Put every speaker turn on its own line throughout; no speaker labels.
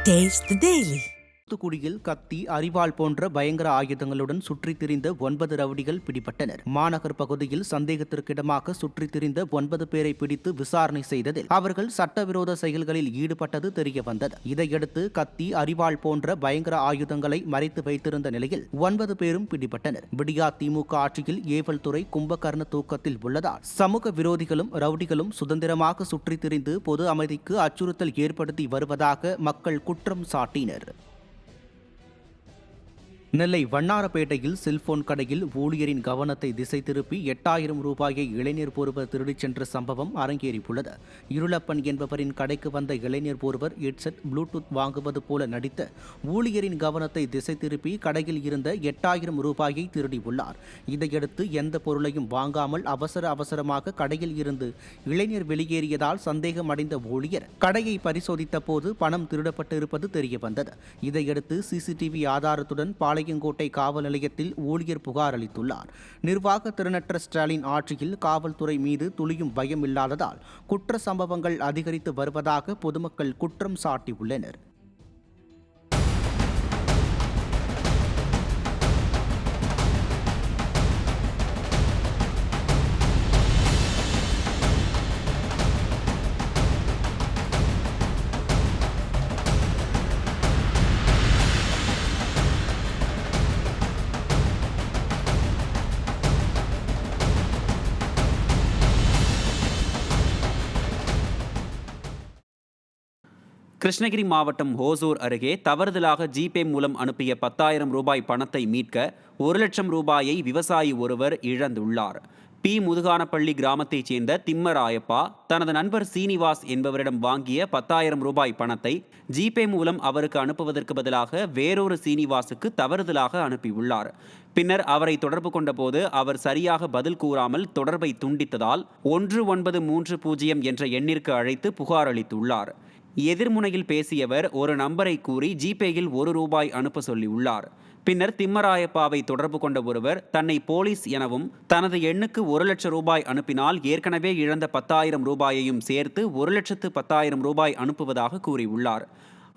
Taste the Daily.
தூத்துக்குடியில் கத்தி, அரிவாள் போன்ற பயங்கர ஆயுதங்களுடன் சுற்றித் திரிந்த 9 ரவுடிகள் பிடிபட்டனர். மாநகர் பகுதியில் சந்தேகத்திற்கிடமாக சுற்றித் திரிந்த 9 பேரை பிடித்து விசாரணை செய்ததில் அவர்கள் சட்டவிரோத செயல்களில் ஈடுபட்டது தெரியவந்தது. இதையடுத்து கத்தி, அரிவாள் போன்ற பயங்கர ஆயுதங்களை மறைத்து வைத்திருந்த நிலையில் 9 பேரும் பிடிபட்டனர். விடியா திமுக ஆட்சியில் ஏவல் துறை கும்பகர்ண தூக்கத்தில் உள்ளதால் சமூக விரோதிகளும் ரவுடிகளும் சுதந்திரமாக சுற்றித் திரிந்து பொது அமைதிக்கு அச்சுறுத்தல் ஏற்படுத்தி வருவதாக மக்கள் குற்றம் சாட்டினர். நெல்லை வண்ணாரப்பேட்டையில் செல்போன் கடையில் ஊழியரின் கவனத்தை திசை திருப்பி 8000 ரூபாயை இளைஞர் ஒருவர் திருடிச் சென்ற சம்பவம் அரங்கேறியுள்ளது. இருளப்பன் என்பவரின் கடைக்கு வந்த இளைஞர் ஒருவர் ஹெட்செட், ப்ளூடூத் வாங்குவது போல நடித்த ஊழியரின் கவனத்தை திசை திருப்பி கடையில் இருந்த 8000 ரூபாயை திருடியுள்ளார். இதையடுத்து எந்த பொருளையும் வாங்காமல் அவசரமாக கடையில் இருந்து இளைஞர் வெளியேறியதால் சந்தேகம் அடைந்த ஊழியர் கடையை பரிசோதித்த போது பணம் திருடப்பட்டிருப்பது தெரியவந்தது. இதையடுத்து சிசிடிவி ஆதாரத்துடன் பாளையங்கோட்டை காவல் நிலையத்தில் ஊழியர் புகார் அளித்துள்ளார். நிர்வாக திறனற்ற ஸ்டாலின் ஆட்சியில் காவல்துறை மீது துளியும் பயம் இல்லாததால் குற்ற சம்பவங்கள் அதிகரித்து வருவதாக பொதுமக்கள் குற்றம் சாட்டியுள்ளனர்.
கிருஷ்ணகிரி மாவட்டம் ஓசூர் அருகே தவறுதலாக ஜிபே மூலம் அனுப்பிய 10,000 ரூபாய் பணத்தை மீட்க 1 லட்சம் ரூபாயை விவசாயி ஒருவர் இழந்துள்ளார். பி. முதுகானப்பள்ளி கிராமத்தைச் சேர்ந்த திம்மராயப்பா தனது நண்பர் சீனிவாஸ் என்பவரிடம் வாங்கிய 10,000 ரூபாய் பணத்தை ஜிபே மூலம் அவருக்கு அனுப்புவதற்கு பதிலாக வேறொரு சீனிவாசுக்கு தவறுதலாக அனுப்பியுள்ளார். பின்னர் அவரை தொடர்பு கொண்டபோது அவர் சரியாக பதில் கூறாமல் தொடர்பை துண்டித்ததால் 1930 என்ற எண்ணிற்கு அழைத்து புகார் அளித்துள்ளார். எதிர்முனையில் பேசியவர் ஒரு நம்பரை கூறி ஜிபேயில் 1 ரூபாய் அனுப்ப சொல்லியுள்ளார். பின்னர் திம்மராயப்பாவை தொடர்பு கொண்ட ஒருவர் தன்னை போலீஸ் எனவும் தனது எண்ணுக்கு 1 லட்சம் ரூபாய் அனுப்பினால் ஏற்கனவே இழந்த 10,000 ரூபாயையும் சேர்த்து 1,10,000 ரூபாய் அனுப்புவதாக கூறியுள்ளார்.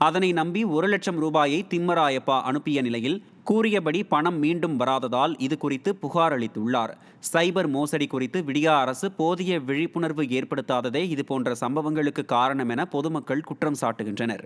அதனை நம்பி 1 லட்சம் ரூபாயை திம்மராயப்பா அனுப்பிய நிலையில் கூறியபடி பணம் மீண்டும் வராததால் இது குறித்து புகார் அளித்துள்ளார். சைபர் மோசடி குறித்து விடியா அரசு போதிய விழிப்புணர்வு ஏற்படுத்தாததே இதுபோன்ற சம்பவங்களுக்கு காரணம் என பொதுமக்கள் குற்றம் சாட்டுகின்றனர்.